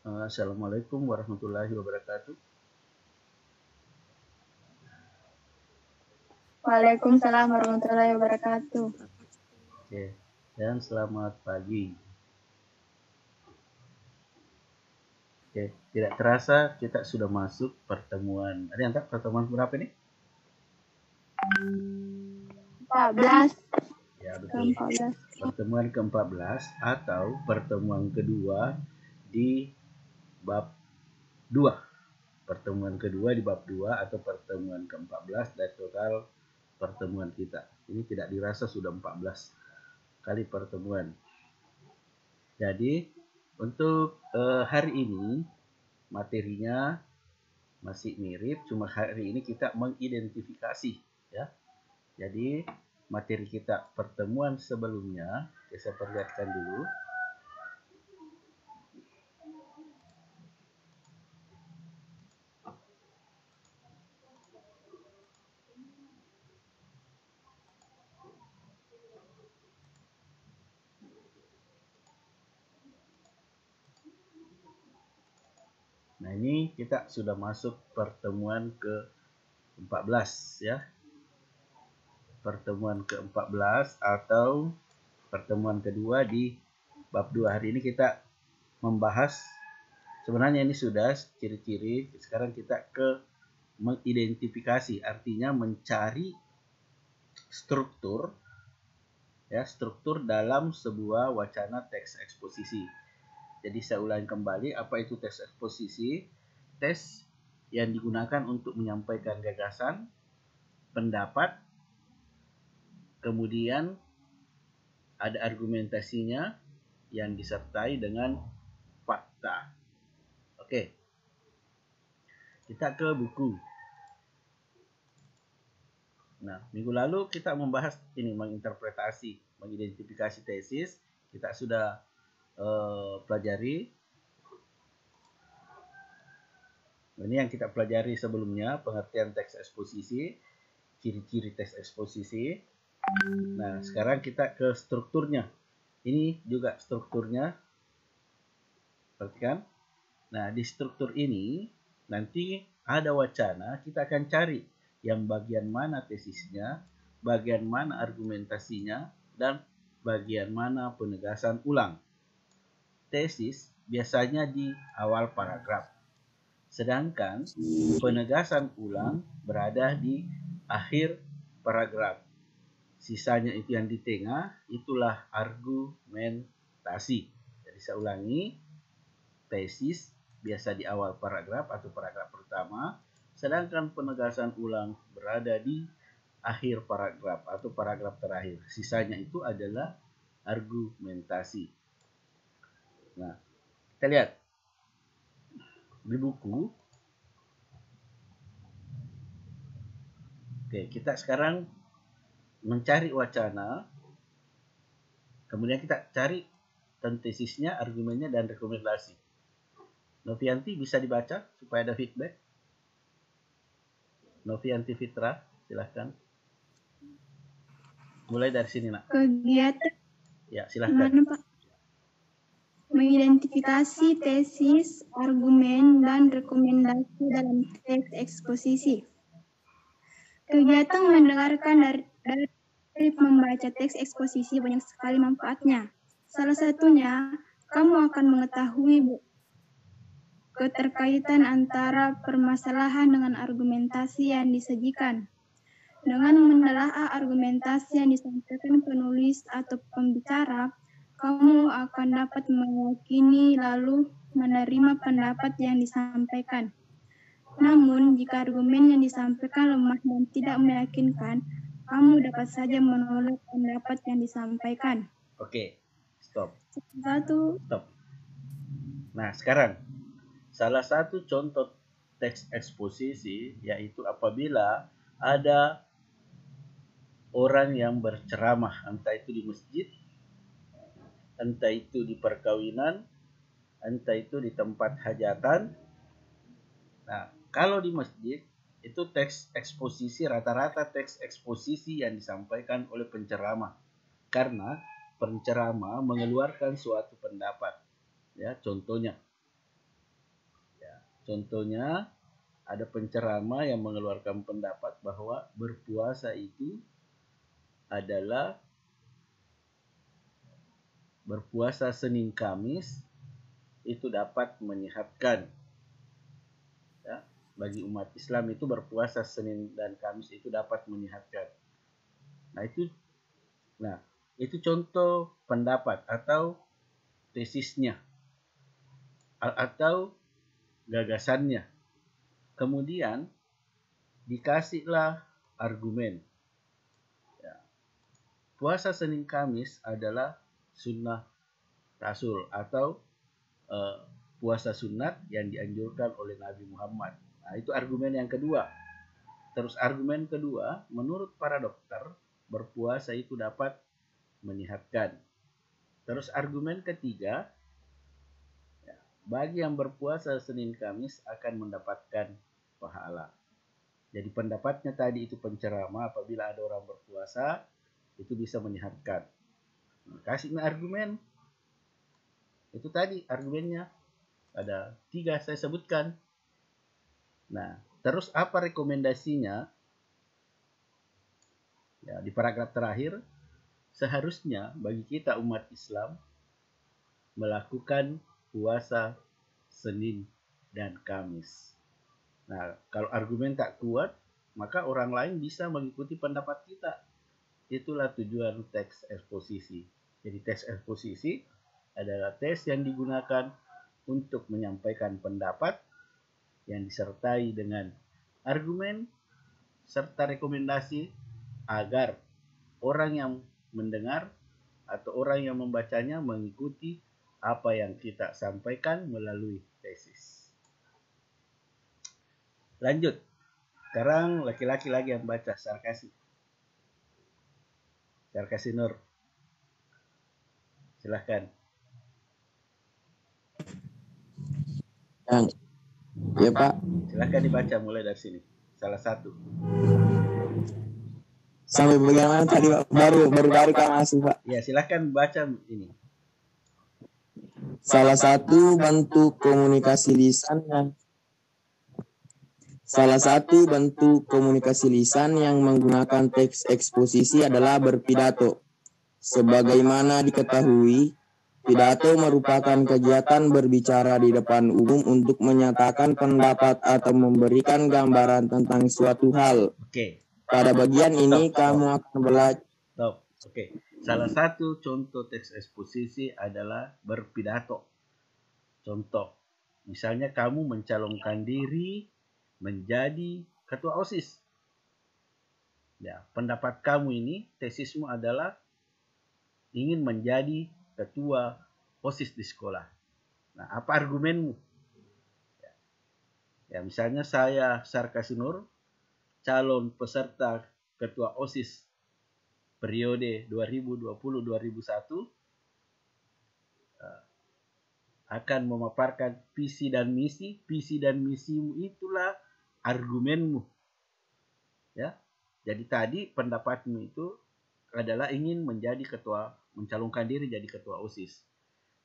Assalamualaikum warahmatullahi wabarakatuh. Waalaikumsalam warahmatullahi wabarakatuh. Oke, dan selamat pagi. Oke, tidak terasa kita sudah masuk pertemuan. Ada yang tak pertemuan berapa ini? 14. Ya, betul. Ke-14. Pertemuan ke-14 atau pertemuan kedua di bab 2. Pertemuan kedua di bab 2 atau pertemuan ke-14 dari total pertemuan kita. Ini tidak dirasa sudah 14 kali pertemuan. Jadi untuk hari ini materinya masih mirip, cuma hari ini kita mengidentifikasi ya. Jadi materi kita pertemuan sebelumnya, saya perlihatkan dulu. Nah, ini kita sudah masuk pertemuan ke-14 ya. Pertemuan ke-14 atau pertemuan kedua di bab 2. Hari ini kita membahas, sebenarnya ini sudah ciri-ciri, sekarang kita ke mengidentifikasi, artinya mencari struktur ya, struktur dalam sebuah wacana teks eksposisi. Jadi saya ulangi kembali, apa itu teks eksposisi? Tes yang digunakan untuk menyampaikan gagasan, pendapat, kemudian ada argumentasinya yang disertai dengan fakta. Oke, kita ke buku. Nah, minggu lalu kita membahas ini, menginterpretasi, mengidentifikasi tesis. Kita sudah pelajari. Ini yang kita pelajari sebelumnya, pengertian teks eksposisi, ciri-ciri teks eksposisi. Nah, sekarang kita ke strukturnya. Ini juga strukturnya. Perhatikan. Nah, di struktur ini nanti ada wacana, kita akan cari yang bagian mana tesisnya, bagian mana argumentasinya, dan bagian mana penegasan ulang. Tesis biasanya di awal paragraf, sedangkan penegasan ulang berada di akhir paragraf. Sisanya itu yang di tengah, itulah argumentasi. Jadi saya ulangi, tesis biasa di awal paragraf atau paragraf pertama, sedangkan penegasan ulang berada di akhir paragraf atau paragraf terakhir. Sisanya itu adalah argumentasi. Nah, kita lihat di buku. Oke, kita sekarang mencari wacana, kemudian kita cari tesisnya, argumennya, dan rekomendasi. Novianti bisa dibaca supaya ada feedback. Novianti Fitra, silahkan. Mulai dari sini, nak. Kegiatan. Ya, silahkan. Mana, Pak? Mengidentifikasi tesis, argumen, dan rekomendasi dalam teks eksposisi. Kegiatan mendengarkan dari membaca teks eksposisi banyak sekali manfaatnya. Salah satunya, kamu akan mengetahui keterkaitan antara permasalahan dengan argumentasi yang disajikan. Dengan menelaah argumentasi yang disampaikan penulis atau pembicara, kamu akan dapat meyakini lalu menerima pendapat yang disampaikan. Namun, jika argumen yang disampaikan lemah dan tidak meyakinkan, kamu dapat saja menolak pendapat yang disampaikan. Oke, stop. Stop. Nah, sekarang salah satu contoh teks eksposisi yaitu apabila ada orang yang berceramah, entah itu di masjid, entah itu di perkawinan, entah itu di tempat hajatan. Nah, kalau di masjid itu teks eksposisi, rata-rata teks eksposisi yang disampaikan oleh penceramah, karena penceramah mengeluarkan suatu pendapat. Ya, contohnya Contohnya, ada penceramah yang mengeluarkan pendapat bahwa berpuasa itu adalah berpuasa Senin Kamis itu dapat menyehatkan. Ya, bagi umat Islam itu berpuasa Senin dan Kamis itu dapat menyehatkan. Nah, itu contoh pendapat atau tesisnya atau gagasannya. Kemudian dikasihlah argumen. Ya, puasa Senin Kamis adalah sunnah Rasul atau puasa sunat yang dianjurkan oleh Nabi Muhammad. Nah, itu argumen yang kedua. Terus argumen kedua, menurut para dokter, berpuasa itu dapat menyehatkan. Terus argumen ketiga, bagi yang berpuasa Senin Kamis akan mendapatkan pahala. Jadi pendapatnya tadi itu penceramah, apabila ada orang berpuasa itu bisa menyehatkan. Nah, kasihnya argumen. Itu tadi argumennya. Ada 3 saya sebutkan. Nah, terus apa rekomendasinya? Ya, di paragraf terakhir, seharusnya bagi kita umat Islam melakukan puasa Senin dan Kamis. Nah, kalau argumen tak kuat, maka orang lain bisa mengikuti pendapat kita. Itulah tujuan teks eksposisi. Jadi teks eksposisi adalah teks yang digunakan untuk menyampaikan pendapat yang disertai dengan argumen serta rekomendasi agar orang yang mendengar atau orang yang membacanya mengikuti apa yang kita sampaikan melalui tesis. Lanjut. Sekarang laki-laki lagi yang baca, Sarkasi. Sarkasi Nur. Silahkan. Ya Pak. Silahkan dibaca mulai dari sini. Salah satu. Sampai bagaimana tadi Pak? Baru Kak masuk Pak. Ya, silahkan baca ini. Salah satu bentuk komunikasi lisan yang menggunakan teks eksposisi adalah berpidato. Sebagaimana diketahui, pidato merupakan kegiatan berbicara di depan umum untuk menyatakan pendapat atau memberikan gambaran tentang suatu hal. Oke. Pada bagian ini kamu akan belajar. Oke. Salah satu contoh teks eksposisi adalah berpidato. Contoh, misalnya kamu mencalonkan diri menjadi ketua OSIS. Ya, pendapat kamu ini, tesismu adalah ingin menjadi ketua OSIS di sekolah. Nah, apa argumenmu? Ya, misalnya saya Sarkasi Nur, calon peserta ketua OSIS periode 2020-2021, akan memaparkan visi dan misi. Visi dan misimu itulah argumenmu. Ya. Jadi tadi pendapatmu itu adalah ingin menjadi ketua, mencalonkan diri jadi ketua OSIS.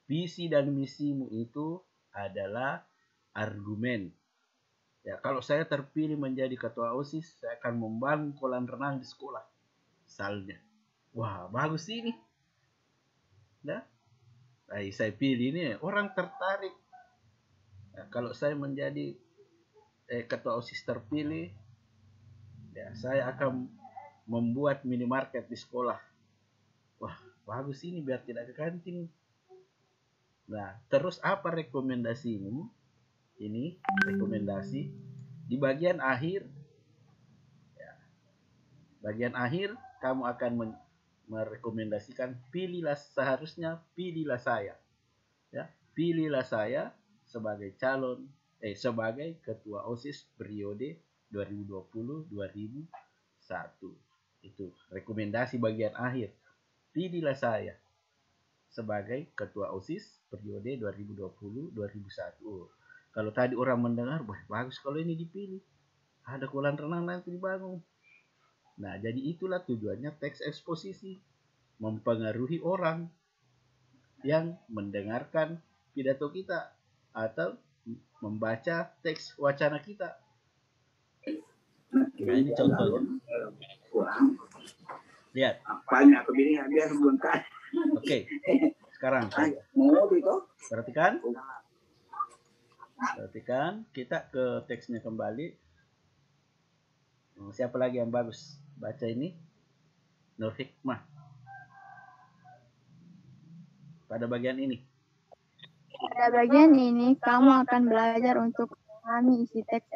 Visi dan misimu itu adalah argumen. Ya, kalau saya terpilih menjadi ketua OSIS, saya akan membangun kolam renang di sekolah. Misalnya. Wah, bagus ini. Nah, saya pilih ini, orang tertarik. Nah, kalau saya menjadi ketua OSIS terpilih, ya saya akan membuat minimarket di sekolah. Wah, bagus ini biar tidak ke kantin. Nah, terus apa rekomendasimu? Ini rekomendasi di bagian akhir. Ya, bagian akhir kamu akan merekomendasikan seharusnya pilihlah saya. Ya, pilihlah saya sebagai sebagai ketua OSIS periode 2020-2021. Itu rekomendasi bagian akhir. Pilihlah saya sebagai ketua OSIS periode 2020-2021. Kalau tadi orang mendengar, bagus kalau ini dipilih. Ada kolam renang nanti dibangun. Nah, jadi itulah tujuannya teks eksposisi. Mempengaruhi orang yang mendengarkan pidato kita atau membaca teks wacana kita. Nah, ini contohnya. Lihat. Oke. Sekarang perhatikan. Perhatikan, kita ke teksnya kembali. Siapa lagi yang bagus baca ini? Nur Hikmah. Pada bagian ini. Pada bagian ini, kamu akan belajar untuk memahami isi teks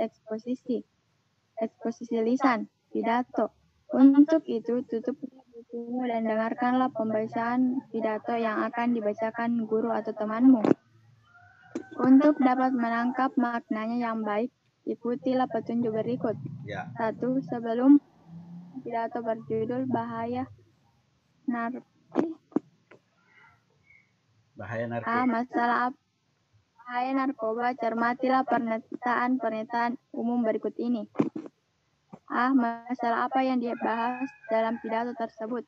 eksposisi lisan, pidato. Untuk itu, tutup bukumu dan dengarkanlah pembacaan pidato yang akan dibacakan guru atau temanmu. Untuk dapat menangkap maknanya yang baik, ikutilah petunjuk berikut. Ya. 1. Sebelum pidato berjudul Bahaya narkoba. Bahaya narkoba, cermatilah pernyataan umum berikut ini. A. Masalah apa yang dibahas dalam pidato tersebut?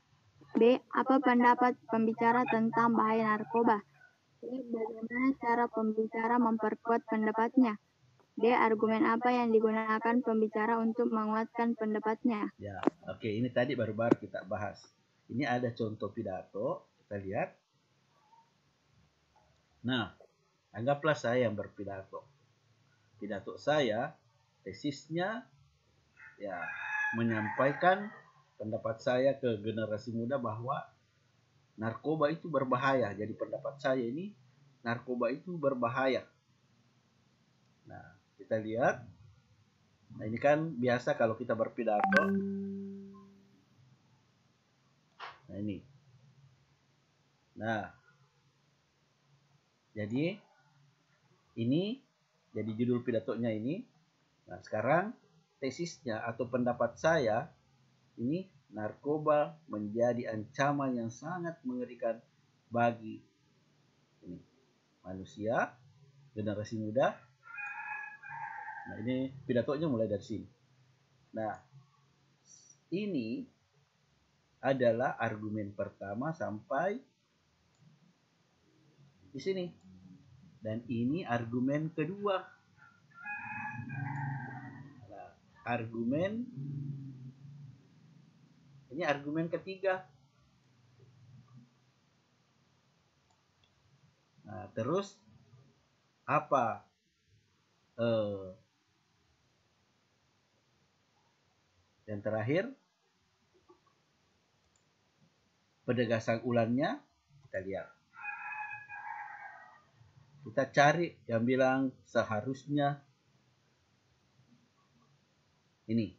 B. Apa pendapat pembicara tentang bahaya narkoba? C. Bagaimana cara pembicara memperkuat pendapatnya? D. Argumen apa yang digunakan pembicara untuk menguatkan pendapatnya? Ya, oke. Ini tadi baru-baru kita bahas. Ini ada contoh pidato. Kita lihat. Nah, anggaplah saya yang berpidato. Pidato saya, tesisnya, ya, menyampaikan pendapat saya ke generasi muda bahwa narkoba itu berbahaya. Jadi pendapat saya ini, narkoba itu berbahaya. Nah, kita lihat. Nah, ini kan biasa kalau kita berpidato. Nah, ini. Nah, jadi ini jadi judul pidatonya ini. Nah, sekarang tesisnya atau pendapat saya ini, narkoba menjadi ancaman yang sangat mengerikan bagi ini, manusia, generasi muda. Nah, ini pidatonya mulai dari sini. Nah, ini adalah argumen pertama sampai di sini. Dan ini argumen kedua. Nah, ini argumen ketiga. Nah, terus apa yang terakhir, penegasan ulannya. Kita lihat. Kita cari yang bilang seharusnya ini.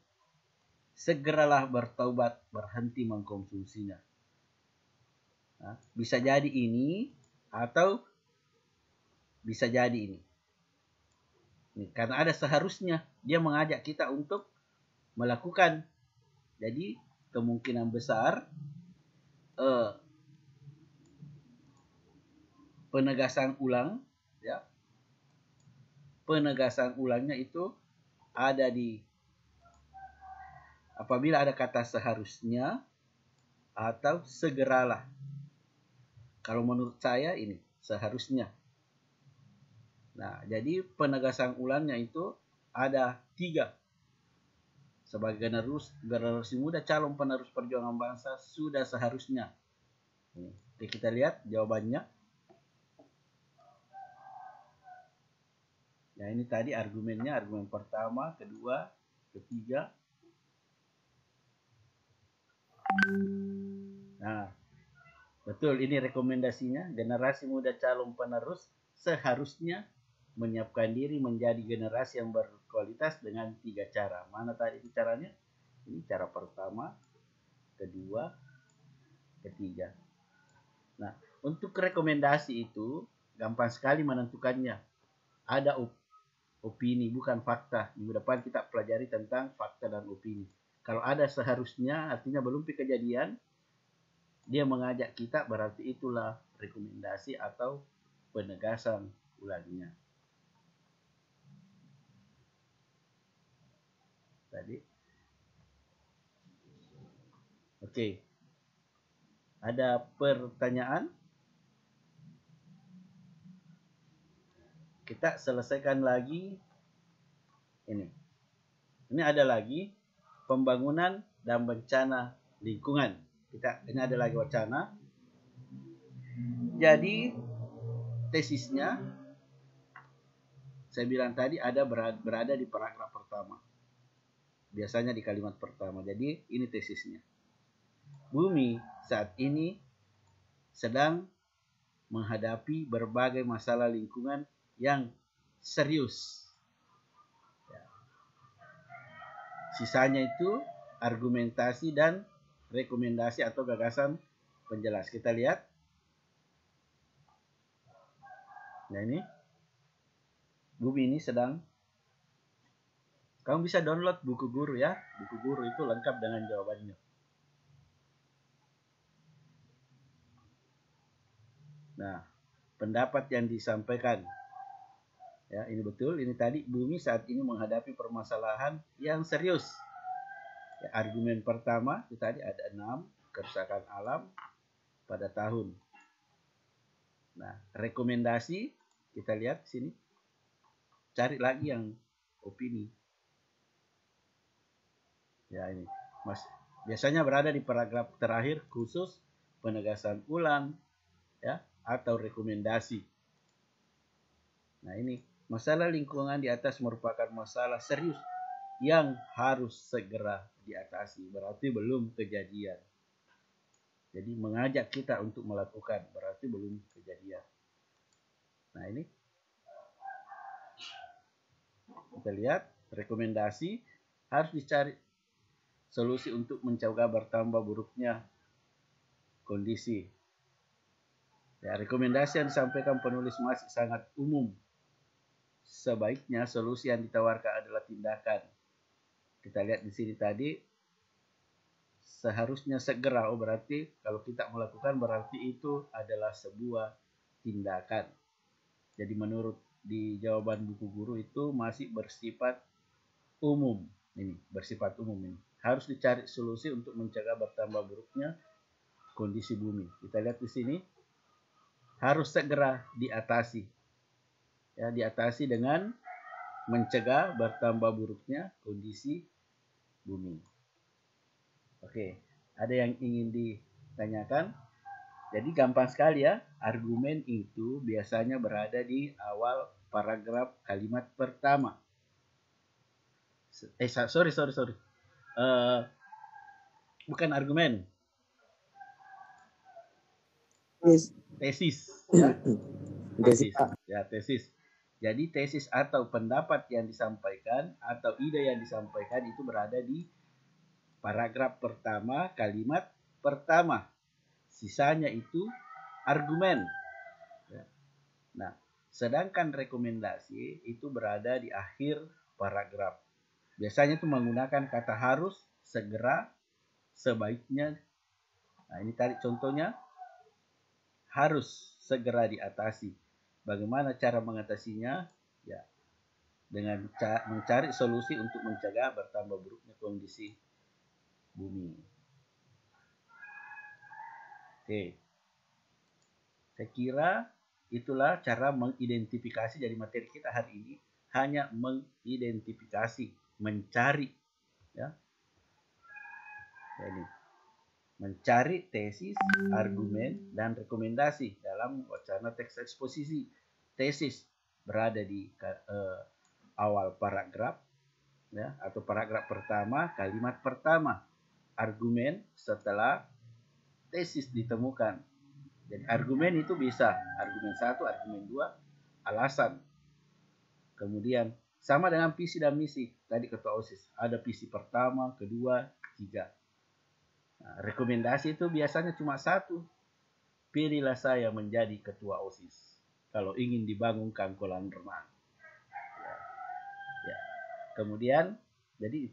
Segeralah bertaubat, berhenti mengkonsumsinya. Nah, bisa jadi ini atau bisa jadi ini. Karena ada seharusnya, dia mengajak kita untuk melakukan. Jadi kemungkinan besar penegasan ulang, ya, penegasan ulangnya itu ada di apabila ada kata seharusnya atau segeralah. Kalau menurut saya ini seharusnya. Nah, jadi penegasan ulangnya itu ada 3. Sebagai generasi muda, calon penerus perjuangan bangsa sudah seharusnya. Oke, kita lihat jawabannya. Nah, ini tadi argumennya, argumen pertama, kedua, ketiga. Nah, betul, ini rekomendasinya. Generasi muda calon penerus seharusnya menyiapkan diri menjadi generasi yang berkualitas dengan 3 cara. Mana tadi itu caranya? Ini cara pertama, kedua, ketiga. Nah, untuk rekomendasi itu gampang sekali menentukannya. Ada opini, bukan fakta. Minggu depan kita pelajari tentang fakta dan opini. Kalau ada seharusnya, artinya belum kejadian, dia mengajak kita, berarti itulah rekomendasi atau penegasan ulangnya. Tadi. Oke. Ada pertanyaan? kita selesaikan lagi ini. Ini ada lagi pembangunan dan bencana lingkungan. Ini ada lagi wacana. Jadi tesisnya saya bilang tadi berada di paragraf pertama. Biasanya di kalimat pertama. Jadi ini tesisnya. Bumi saat ini sedang menghadapi berbagai masalah lingkungan yang serius. Sisanya itu argumentasi dan rekomendasi atau gagasan penjelas. Kita lihat. Nah ini. Bumi ini sedang. Kamu bisa download buku guru ya. Buku guru itu lengkap dengan jawabannya. Nah, pendapat yang disampaikan. Ya, ini betul. Ini tadi bumi saat ini menghadapi permasalahan yang serius. Ya, argumen pertama itu tadi ada 6 kerusakan alam pada tahun. Nah, rekomendasi kita lihat sini. Cari lagi yang opini. Ya ini, Mas. Biasanya berada di paragraf terakhir khusus penegasan ulang, ya, atau rekomendasi. Nah ini, masalah lingkungan di atas merupakan masalah serius yang harus segera diatasi. Berarti belum kejadian. Jadi mengajak kita untuk melakukan, berarti belum kejadian. Nah ini, kita lihat rekomendasi harus dicari solusi untuk mencegah bertambah buruknya kondisi. Ya, rekomendasi yang disampaikan penulis masih sangat umum. Sebaiknya solusi yang ditawarkan adalah tindakan. Kita lihat di sini tadi seharusnya segera. Oh berarti kalau kita melakukan berarti itu adalah sebuah tindakan. Jadi menurut di jawaban buku guru itu masih bersifat umum. Ini bersifat umum ini. Harus dicari solusi untuk mencegah bertambah buruknya kondisi bumi. Kita lihat di sini harus segera diatasi. Ya, diatasi dengan mencegah bertambah buruknya kondisi bumi. Oke, ada yang ingin ditanyakan? Jadi gampang sekali ya, argumen itu biasanya berada di awal paragraf kalimat pertama. Sorry. Bukan argumen. Tesis. Ya. Tesis. Jadi tesis atau pendapat yang disampaikan atau ide yang disampaikan itu berada di paragraf pertama, kalimat pertama. Sisanya itu argumen. Nah, sedangkan rekomendasi itu berada di akhir paragraf. Biasanya itu menggunakan kata harus, segera, sebaiknya. Nah, ini tadi contohnya. Harus segera diatasi. Bagaimana cara mengatasinya? Ya, dengan mencari solusi untuk mencegah bertambah buruknya kondisi bumi. Oke. Saya kira itulah cara mengidentifikasi dari materi kita hari ini. Hanya mengidentifikasi, mencari. Ya. Jadi, mencari tesis, argumen, dan rekomendasi dalam wacana teks eksposisi. Tesis berada di awal paragraf, ya, atau paragraf pertama, kalimat pertama. Argumen setelah tesis ditemukan. Jadi argumen itu bisa argumen 1, argumen 2, alasan. Kemudian sama dengan visi dan misi. Tadi ketua OSIS ada visi pertama, kedua, ketiga. Nah, rekomendasi itu biasanya cuma 1. Pilihlah saya menjadi ketua OSIS kalau ingin dibangunkan kolam renang. Ya. Kemudian jadi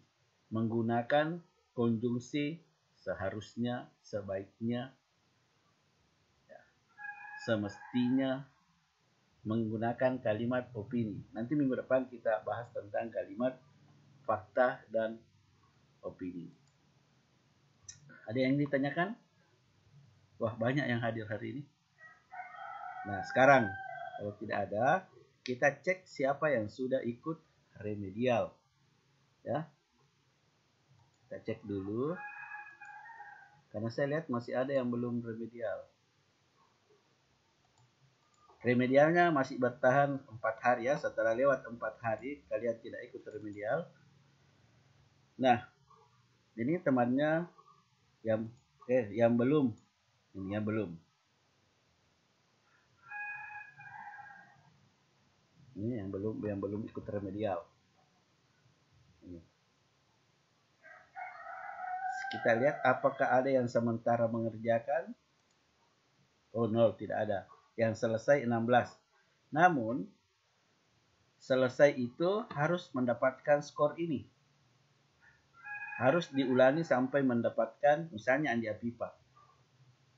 menggunakan konjungsi seharusnya, sebaiknya, ya, semestinya, menggunakan kalimat opini. Nanti minggu depan kita bahas tentang kalimat fakta dan opini. Ada yang ditanyakan? Wah, banyak yang hadir hari ini. Nah, sekarang kalau tidak ada, kita cek siapa yang sudah ikut remedial. Ya. Kita cek dulu. Karena saya lihat masih ada yang belum remedial. Remedialnya masih bertahan 4 hari ya. Setelah lewat 4 hari kalian tidak ikut remedial. Nah, ini temannya yang belum. Ini yang belum. Ini yang belum ikut remedial. Ini. Kita lihat apakah ada yang sementara mengerjakan. Oh, 0, tidak ada. Yang selesai 16. Namun, selesai itu harus mendapatkan skor ini. Harus diulangi sampai mendapatkan, misalnya Andi Apipa.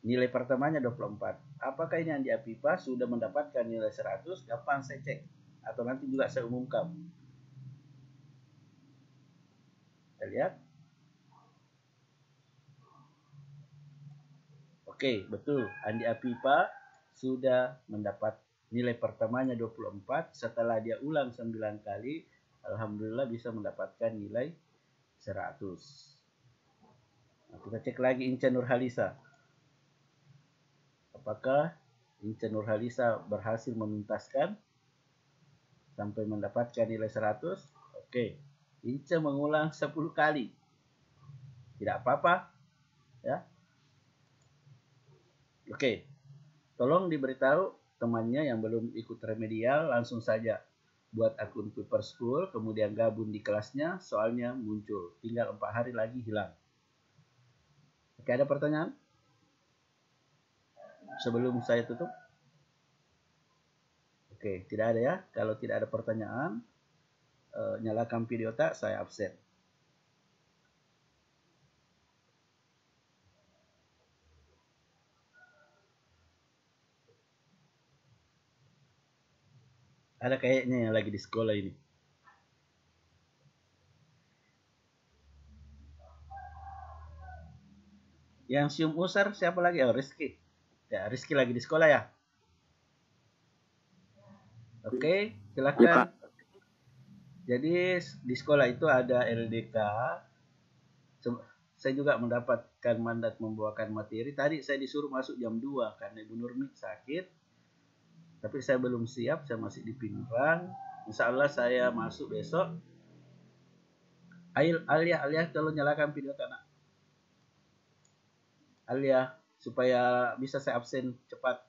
Nilai pertamanya 24. Apakah ini Andi Apipa sudah mendapatkan nilai 100? Gampang saya cek. Atau nanti juga saya umumkan. Kita lihat. Oke, betul. Andi Apipa sudah mendapat nilai pertamanya 24. Setelah dia ulang 9 kali, alhamdulillah bisa mendapatkan nilai 100. Nah, kita cek lagi Inca Nurhalisa. Apakah Inca Nurhalisa berhasil menuntaskan sampai mendapatkan nilai 100? Oke. Inca mengulang 10 kali. Tidak apa-apa. Ya. Oke. Tolong diberitahu temannya yang belum ikut remedial, langsung saja buat akun Paper School, kemudian gabung di kelasnya, soalnya muncul. Tinggal 4 hari lagi hilang. Oke, ada pertanyaan? Sebelum saya tutup? Oke, tidak ada ya. Kalau tidak ada pertanyaan, nyalakan video tak, saya absen. Ada kayaknya yang lagi di sekolah ini. Yang sium usar siapa lagi? Oh, Rizky. Ya, Rizky lagi di sekolah ya. Oke, silakan. Ya, Pak. Jadi di sekolah itu ada LDK. Saya juga mendapatkan mandat membawakan materi. Tadi saya disuruh masuk jam 2 karena Ibu Nurmi sakit. Tapi saya belum siap, saya masih di Pinrang. Insya Allah saya masuk besok. Alia, tolong nyalakan video tanah. Alia, supaya bisa saya absen cepat.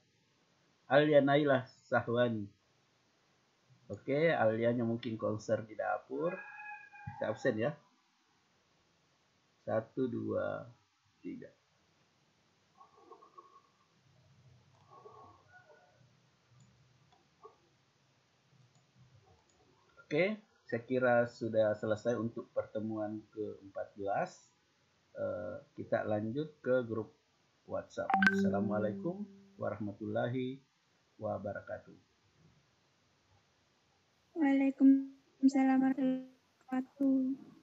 Alia Naila Sahwani. Oke, Alianya mungkin konser di dapur. Saya absen ya. 1, 2, 3. Oke, saya kira sudah selesai untuk pertemuan ke-14. Kita lanjut ke grup WhatsApp. Assalamualaikum warahmatullahi wabarakatuh. Waalaikumsalam warahmatullahi wabarakatuh.